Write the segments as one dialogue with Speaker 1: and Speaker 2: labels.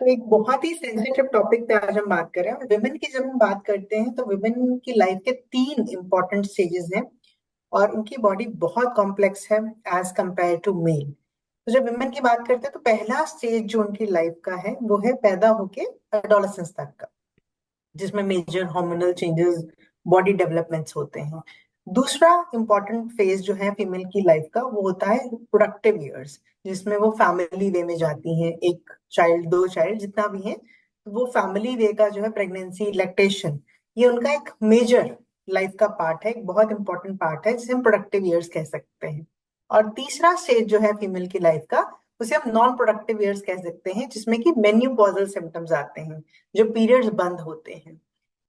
Speaker 1: तो एक बहुत ही सेंसिटिव टॉपिक पे आज हम बात कर रहे हैं। विमेन की जब हम बात करते हैं तो विमेन की लाइफ के तीन इंपॉर्टेंट स्टेजेस हैं और उनकी बॉडी बहुत कॉम्प्लेक्स है एज कंपेयर टू मेल। तो जब विमेन की बात करते हैं तो पहला स्टेज जो उनकी लाइफ का है वो है पैदा होके एडोलेसेंस तक का, जिसमें major hormonal changes, body developments होते हैं। दूसरा इंपॉर्टेंट फेज जो है फीमेल की लाइफ का वो होता है प्रोडक्टिव ईयर्स, जिसमें वो फैमिली वे में जाती हैं, एक चाइल्ड, दो चाइल्ड, जितना भी है। तो वो फैमिली वे का जो है प्रेगनेंसी, लैक्टेशन, ये उनका एक मेजर लाइफ का पार्ट है, एक बहुत इंपॉर्टेंट पार्ट है जिसे हम प्रोडक्टिव ईयर्स कह सकते हैं। और तीसरा स्टेज जो है फीमेल की लाइफ का उसे हम नॉन प्रोडक्टिव ईयर्स कह सकते हैं, जिसमें कि मेन्यूपॉजल सिम्टम्स आते हैं, जो पीरियड्स बंद होते हैं।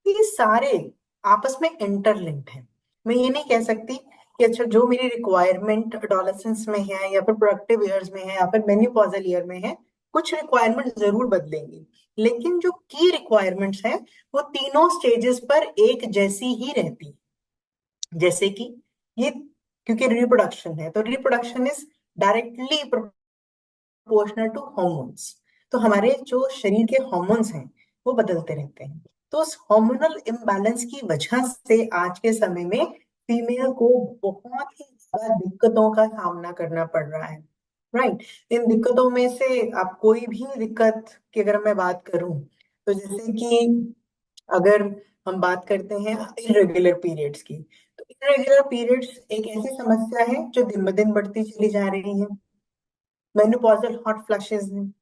Speaker 1: ये सारे आपस में इंटरलिंक्ड हैं। मैं ये नहीं कह सकती कि अच्छा जो मेरी रिक्वायरमेंट एडोलेसेंस में है या फिर प्रोडक्टिव ईयर्स में है या फिर मेन्यूपॉजल ईयर में है, कुछ रिक्वायरमेंट जरूर बदलेंगी, लेकिन जो की रिक्वायरमेंट्स हैं वो तीनों स्टेजेस पर एक जैसी ही रहती है। जैसे कि ये, क्योंकि रिप्रोडक्शन है तो reproduction is directly proportional to hormones. तो हमारे जो शरीर के हॉर्मोन्स हैं वो बदलते रहते हैं। तो उस हार्मोनल इम्बैलेंस की वजह से आज के समय में फीमेल को बहुत ही ज्यादा दिक्कतों का सामना करना पड़ रहा है। राइट। इन दिक्कतों में से आप कोई भी दिक्कत की अगर मैं बात करूं तो जैसे कि अगर हम बात करते हैं इरेगुलर पीरियड्स की, तो इरेगुलर पीरियड्स एक ऐसी समस्या है जो दिन ब दिन बढ़ती चली जा रही है। मेनोपॉजल हॉट फ्लैशेस हैं,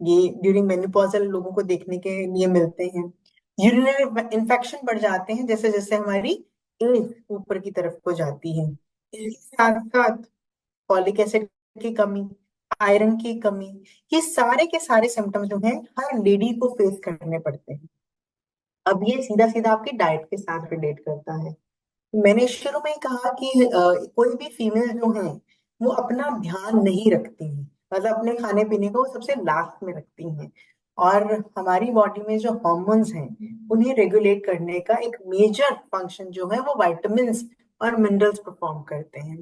Speaker 1: ये ड्यूरिंग मेनोपॉजल लोगों को देखने के लिए मिलते हैं। यूरिनरी इन्फेक्शन बढ़ जाते हैं जैसे जैसे हमारी एज ऊपर की तरफ को जाती है। इसके साथ साथ फॉलिक एसिड की कमी, आयरन की कमी, ये सारे के सारे सिम्टम्स जो हैं हर लेडी को फेस करने पड़ते हैं। अब ये सीधा सीधा आपकी डाइट के साथ रिलेट करता है। मैंने शुरू में ही कहा कि कोई भी फीमेल जो है वो अपना ध्यान नहीं रखती है, मतलब अपने खाने पीने को वो सबसे लास्ट में रखती हैं। और हमारी बॉडी में जो हॉर्मोन्स हैं उन्हें रेगुलेट करने का एक मेजर फंक्शन जो है वो विटामिन्स और मिनरल्स परफॉर्म करते हैं।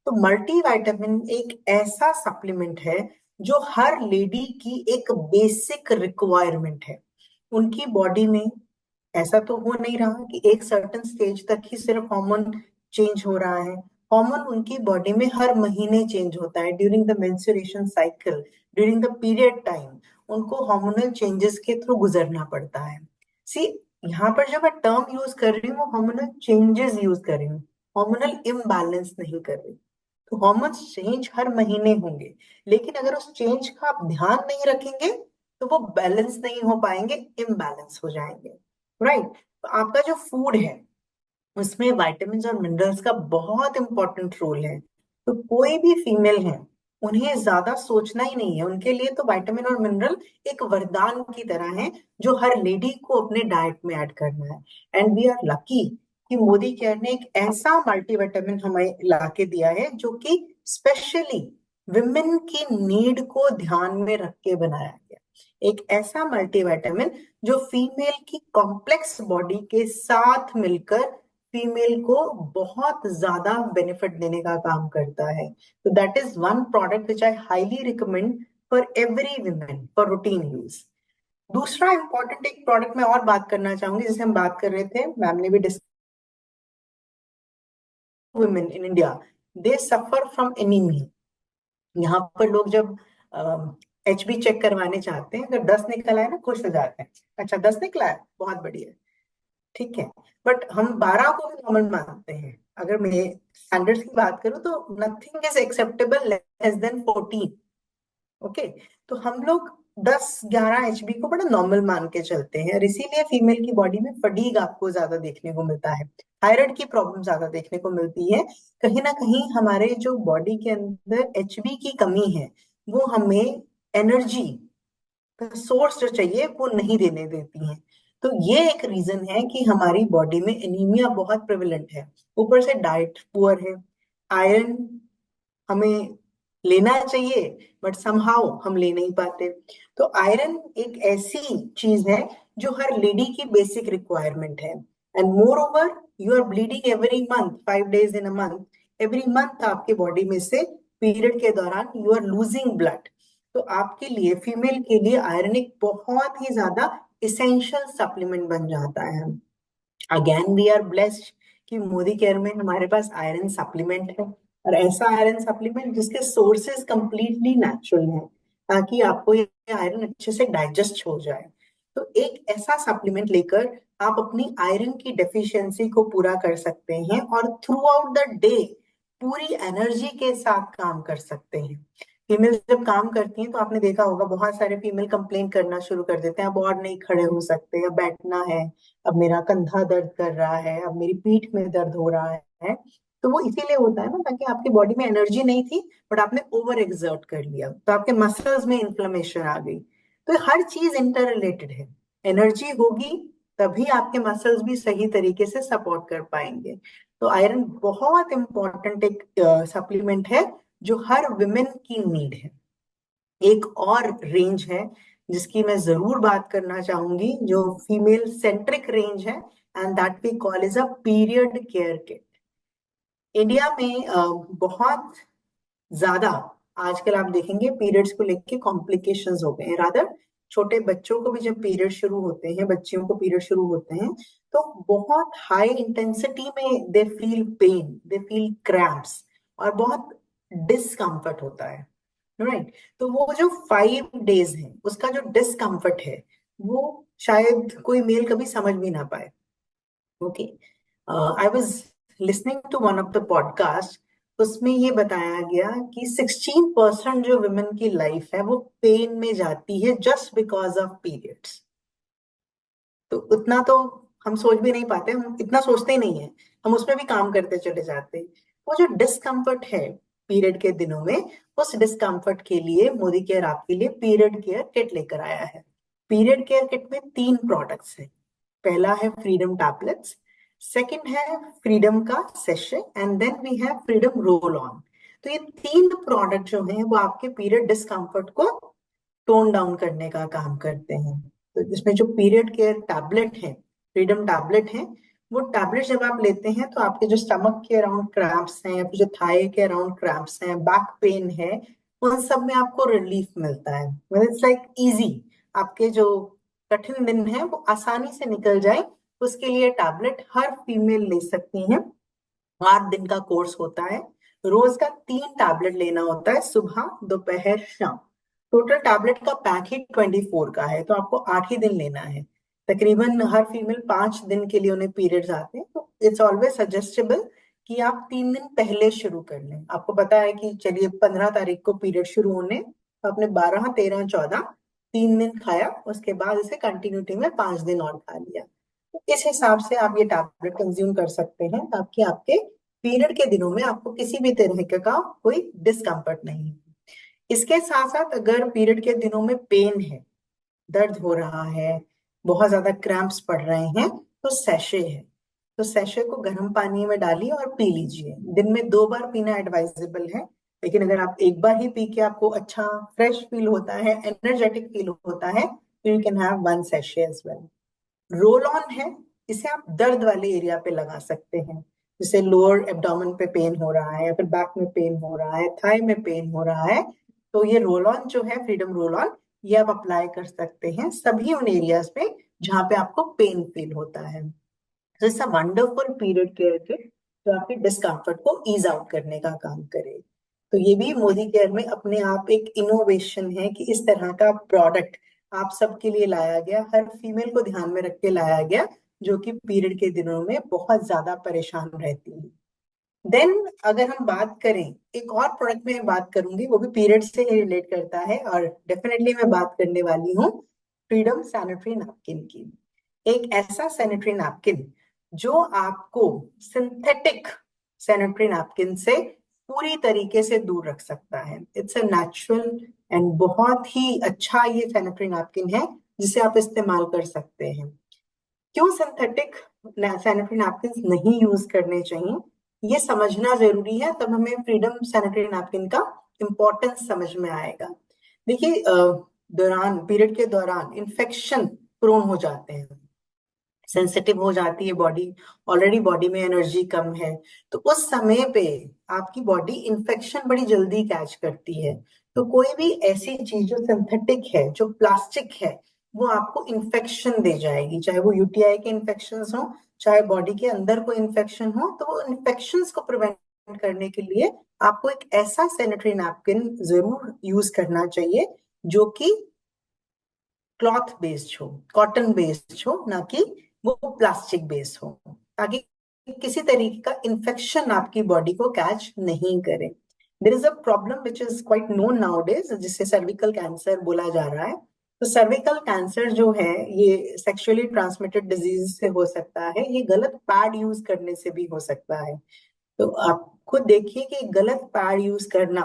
Speaker 1: तो मल्टी विटामिन एक ऐसा सप्लीमेंट है जो हर लेडी की एक बेसिक रिक्वायरमेंट है। उनकी बॉडी में ऐसा तो हो नहीं रहा कि एक सर्टेन स्टेज तक ही सिर्फ हार्मोन चेंज हो रहा है। हार्मोन उनकी बॉडी में हर महीने चेंज होता है, during the menstruation cycle, during the period time उनको हार्मोनल चेंजेस के थ्रू गुजरना पड़ता है। सी, यहाँ पर जो मैं टर्म यूज कर रही हूँ वो हार्मोनल चेंजेस यूज कर रही हूँ, हार्मोनल इम्बैलेंस नहीं कर रही। तो हार्मोन्स चेंज हर महीने होंगे, लेकिन अगर उस चेंज का आप ध्यान नहीं रखेंगे तो वो बैलेंस नहीं हो पाएंगे, इम्बैलेंस हो जाएंगे। राइट। तो आपका जो फूड है उसमें विटामिन और मिनरल्स का बहुत इंपॉर्टेंट रोल है। तो कोई भी फीमेल है उन्हें ज्यादा सोचना ही नहीं है, उनके लिए तो विटामिन और मिनरल एक वरदान की तरह है जो हर लेडी को अपने डाइट में ऐड करना है। एंड वी आर लकी कि मोदी केयर ने एक ऐसा मल्टीविटामिन हमें ला के दिया है जो कि स्पेशली विमेन की नीड को ध्यान में रख के बनाया गया, एक ऐसा मल्टीविटामिन जो फीमेल की कॉम्प्लेक्स बॉडी के साथ मिलकर फीमेल को बहुत ज्यादा बेनिफिट देने का काम करता है। तो that is one product which I highly recommend for every women for routine use. दूसरा इंपॉर्टेंट एक प्रोडक्ट मैं और बात करना चाहूंगी, जिसे हम बात कर रहे थे, मैम ने भी discuss, women in India they suffer from anaemia. यहाँ पर लोग जब एच बी चेक करवाने चाहते हैं, अगर 10 निकल आए ना खुश हो जाते हैं, अच्छा 10 निकला है बहुत बढ़िया, ठीक है। बट हम 12 को भी नॉर्मल मानते हैं। अगर मैं स्टैंडर्ड्स की बात करूं तो nothing is acceptable less than 14। Okay. तो हम लोग 10-11 एचबी को बड़ा नॉर्मल मान के चलते हैं, और इसीलिए फीमेल की बॉडी में फटीग आपको ज्यादा देखने को मिलता है, थायराइड की प्रॉब्लम ज्यादा देखने को मिलती है। कहीं ना कहीं हमारे जो बॉडी के अंदर एचबी की कमी है वो हमें एनर्जी सोर्स जो चाहिए वो नहीं देने देती हैं। तो ये एक रीजन है कि हमारी बॉडी में एनीमिया बहुत प्रेवलेंट है। ऊपर से डाइट पुअर है, आयरन हमें लेना चाहिए बट समहाउ हम ले नहीं पाते। तो आयरन एक ऐसी चीज है जो हर लेडी की बेसिक रिक्वायरमेंट है। And moreover, you are bleeding every month, 5 days in a month, every month आपके बॉडी में से पीरियड के दौरान यू आर लूजिंग ब्लड। तो आपके लिए, फीमेल के लिए आयरन एक बहुत ही ज्यादा इसेंशियल सप्लीमेंट बन जाता है। अगेन वी आर ब्लेस्ड कि मोदी केयर में हमारे पास आयरन सप्लीमेंट है, और ऐसा आयरन सप्लीमेंट जिसके सोर्सेज कंप्लीटली नेचुरल हैं, ताकि आपको ये आयरन अच्छे से डाइजेस्ट हो जाए। तो एक ऐसा सप्लीमेंट लेकर आप अपनी आयरन की डेफिशिएंसी को पूरा कर सकते हैं, और थ्रू आउट द डे पूरी एनर्जी के साथ काम कर सकते हैं। फीमेल जब काम करती हैं तो आपने देखा होगा बहुत सारे फीमेल कंप्लेन करना शुरू कर देते हैं, अब और नहीं खड़े हो सकते, अब बैठना है, अब मेरा कंधा दर्द कर रहा है, अब मेरी पीठ में दर्द हो रहा है। तो वो इसीलिए होता है ना, ताकि आपकी बॉडी में एनर्जी नहीं थी, बट आपने ओवर एक्सर्ट कर लिया, तो आपके मसल्स में इन्फ्लेमेशन आ गई। तो हर चीज इंटर रिलेटेड है। एनर्जी होगी तभी आपके मसल्स भी सही तरीके से सपोर्ट कर पाएंगे। तो आयरन बहुत इंपॉर्टेंट एक सप्लीमेंट है जो हर विमेन की नीड है। एक और रेंज है जिसकी मैं जरूर बात करना चाहूंगी, जो फीमेल सेंट्रिक रेंज है, and that we call is a period care kit. India में बहुत ज्यादा आजकल आप देखेंगे पीरियड्स को लेके कॉम्प्लिकेशंस हो गए हैं। रादर छोटे बच्चों को भी जब पीरियड शुरू होते हैं, बच्चियों को पीरियड शुरू होते हैं, तो बहुत हाई इंटेंसिटी में they feel pain, they feel cramps, और बहुत डिस्कम्फर्ट होता है। राइट। तो वो जो 5 डेज है उसका जो डिस्कम्फर्ट है, वो शायद कोई मेल कभी समझ भी ना पाए। Okay. I was listening to one of the podcast, उसमें ये बताया गया कि 16% जो वुमेन की लाइफ है वो पेन में जाती है जस्ट बिकॉज ऑफ पीरियड्स। तो उतना तो हम सोच भी नहीं पाते, हम इतना सोचते ही नहीं है, हम उसमें भी काम करते चले जाते हैं। वो जो डिस्कम्फर्ट है पीरियड के दिनों में, उस डिस्कम्फर्ट के लिए मोदी केयर आपके लिए पीरियड केयर किट लेकर आया है। पीरियड केयर किट में 3 प्रोडक्ट्स हैं। पहला है फ्रीडम टैबलेट्स, सेकंड है फ्रीडम का sachet, and then we have Freedom roll on. तो ये 3 प्रोडक्ट जो हैं वो आपके पीरियड डिस्कम्फर्ट को टोन डाउन करने का काम करते हैं। तो इसमें जो पीरियड केयर टैबलेट है, फ्रीडम टैबलेट है, वो टैबलेट जब आप लेते हैं तो आपके जो स्टमक के अराउंड क्रैम्प्स हैं, या फिर जो थाई के अराउंड क्रैम्प्स हैं, बैक पेन है, उन सब में आपको रिलीफ मिलता है। मतलब इट्स लाइक इजी, आपके जो कठिन दिन है वो आसानी से निकल जाए, उसके लिए टैबलेट हर फीमेल ले सकती है। 8 दिन का कोर्स होता है, रोज का 3 टैबलेट लेना होता है, सुबह दोपहर शाम। टोटल टैबलेट का पैक ही 24 का है, तो आपको 8 ही दिन लेना है। तकरीबन हर फीमेल 5 दिन के लिए उन्हें पीरियड्स आते हैं, तो इट्स ऑलवेज सजेस्टेबल कि आप 3 दिन पहले शुरू कर लें। आपको पता है कि चलिए 15 तारीख को पीरियड शुरू होने, तो आपने 12, 13, 14 3 दिन खाया, उसके बाद इसे कंटिन्यूटी में 5 दिन और खा लिया। तो इस हिसाब से आप ये टैबलेट कंज्यूम कर सकते हैं, ताकि आपके पीरियड के दिनों में आपको किसी भी तरह का कोई डिस्कम्फर्ट नहीं है। इसके साथ साथ अगर पीरियड के दिनों में पेन है, दर्द हो रहा है, बहुत ज्यादा क्रैम्प्स पड़ रहे हैं, तो सैशे है। तो सैशे को गर्म पानी में डालिए और पी लीजिए। दिन में 2 बार पीना एडवाइजेबल है, लेकिन अगर आप एक बार ही पी के आपको अच्छा फ्रेश फील होता है, एनर्जेटिक फील होता है, तो you can have 1 sachet as well. Roll on है, इसे आप दर्द वाले एरिया पे लगा सकते हैं, जैसे लोअर एब्डोमेन पे पेन हो रहा है, या फिर बैक में पेन हो रहा है, थाई में पेन हो रहा है, तो ये रोल ऑन जो है, फ्रीडम रोल ऑन, ये आप अप्लाई कर सकते हैं सभी उन एरियाज पे जहां पे आपको पेन फील होता है। तो it's a wonderful period care kit जो आपके डिस्कम्फर्ट को ईज आउट करने का काम करे। तो ये भी मोदी केयर में अपने आप एक इनोवेशन है कि इस तरह का प्रोडक्ट आप सबके लिए लाया गया, हर फीमेल को ध्यान में रख के लाया गया, जो कि पीरियड के दिनों में बहुत ज्यादा परेशान रहती है। देन अगर हम बात करें, एक और प्रोडक्ट में बात करूंगी, वो भी पीरियड से ही रिलेट करता है, और डेफिनेटली मैं बात करने वाली हूँ फ्रीडम सैनिटरी नैपकिन की। एक ऐसा सैनिटरी नैपकिन जो आपको सिंथेटिक सैनिटरी नैपकिन से पूरी तरीके से दूर रख सकता है। इट्स अ नेचुरल एंड बहुत ही अच्छा ये सैनिटरी नैपकिन है जिसे आप इस्तेमाल कर सकते हैं। क्यों सिंथेटिक सैनिटरी नैपकिन नहीं यूज करने चाहिए, ये समझना जरूरी है, तब हमें फ्रीडम सैनिटरी नैपकिन का इम्पोर्टेंस समझ में आएगा। देखिए दौरान पीरियड के दौरान इन्फेक्शन प्रोन हो जाते हैं, सेंसिटिव हो जाती है बॉडी, ऑलरेडी बॉडी में एनर्जी कम है, तो उस समय पे आपकी बॉडी इन्फेक्शन बड़ी जल्दी कैच करती है। तो कोई भी ऐसी चीज जो सिंथेटिक है, जो प्लास्टिक है, वो आपको इन्फेक्शन दे जाएगी, चाहे वो यूटीआई के इन्फेक्शन हो, चाहे बॉडी के अंदर कोई इन्फेक्शन हो। तो वो इन्फेक्शंस को प्रिवेंट करने के लिए आपको एक ऐसा सैनिटरी नैपकिन जरूर यूज करना चाहिए जो कि क्लॉथ बेस्ड हो, कॉटन बेस्ड हो, ना कि वो प्लास्टिक बेस्ड हो, ताकि किसी तरीके का इन्फेक्शन आपकी बॉडी को कैच नहीं करे। There is a problem which is quite known now days, जिससे सर्विकल कैंसर बोला जा रहा है। तो सर्विकल कैंसर जो है ये सेक्सुअली ट्रांसमिटेड डिजीज से हो सकता है, ये गलत पैड यूज करने से भी हो सकता है। तो आप खुद देखिए कि गलत पैड यूज करना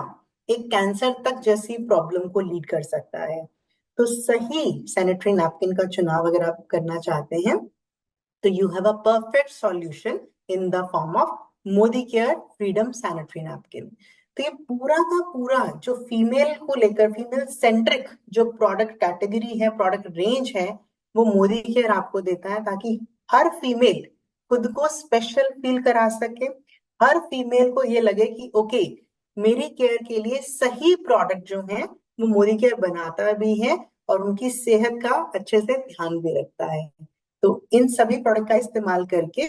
Speaker 1: एक कैंसर तक जैसी प्रॉब्लम को लीड कर सकता है। तो सही सैनिटरी नैपकिन का चुनाव अगर आप करना चाहते हैं, तो you have a perfect solution in the form of Modi care freedom sanitary napkin. तो ये पूरा का पूरा जो फीमेल को लेकर, फीमेल सेंट्रिक जो प्रोडक्ट कैटेगरी है, प्रोडक्ट रेंज है, वो मोदी केयर आपको देता है, ताकि हर फीमेल खुद को स्पेशल फील करा सके, हर फीमेल को ये लगे कि ओके, मेरी केयर के लिए सही प्रोडक्ट जो है वो मोदी केयर बनाता भी है और उनकी सेहत का अच्छे से ध्यान भी रखता है। तो इन सभी प्रोडक्ट का इस्तेमाल करके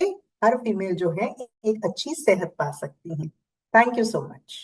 Speaker 1: हर फीमेल जो है एक अच्छी सेहत पा सकती है। Thank you so much.